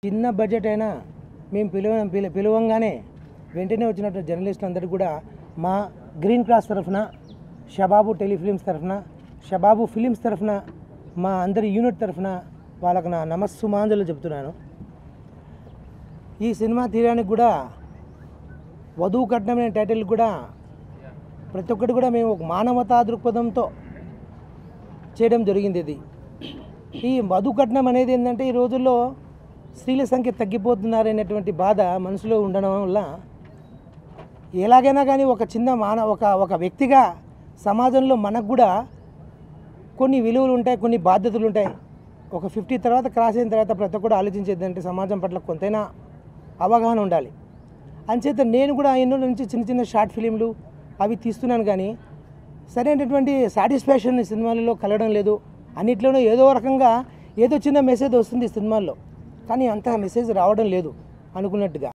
చిన్న బడ్జెట్ అయినా మేము పిలవంగానే వెంటనే వచ్చినట్టు జర్నలిస్టులందరికీ కూడా మా గ్రీన్ క్లాస్ తరఫున, షబాబు టెలిఫిలిమ్స్ తరఫున, షబాబు ఫిలిమ్స్ తరఫున, మా అందరి యూనిట్ తరఫున వాళ్ళకు నా నమస్సుమాంజలు చెప్తున్నాను. ఈ సినిమా తీయడానికి కూడా వధువు కట్నం అనే టైటిల్ కూడా ప్రతి ఒక్కటి కూడా మేము ఒక మానవతా దృక్పథంతో చేయడం జరిగింది. ఇది ఈ వధువు కట్నం అనేది ఏంటంటే ఈ రోజుల్లో స్త్రీల సంఖ్య తగ్గిపోతున్నారనేటువంటి బాధ మనసులో ఉండడం వల్ల ఎలాగైనా కానీ ఒక చిన్న ఒక వ్యక్తిగా సమాజంలో మనకు కూడా కొన్ని విలువలు ఉంటాయి, కొన్ని బాధ్యతలు ఉంటాయి. ఒక 50 తర్వాత క్రాస్ అయిన తర్వాత ప్రతి ఒక్కరు ఆలోచించేదంటే సమాజం పట్ల కొంతైనా అవగాహన ఉండాలి. అంచేత నేను కూడా ఎన్నో నుంచి చిన్న చిన్న షార్ట్ ఫిలింలు అవి తీస్తున్నాను, కానీ సరైనటువంటి సాటిస్ఫాక్షన్ సినిమాలలో కలగడం లేదు. అన్నిట్లోనూ ఏదో రకంగా ఏదో చిన్న మెసేజ్ వస్తుంది సినిమాల్లో, కానీ అంత మెసేజ్ రావడం లేదు అనుకున్నట్టుగా.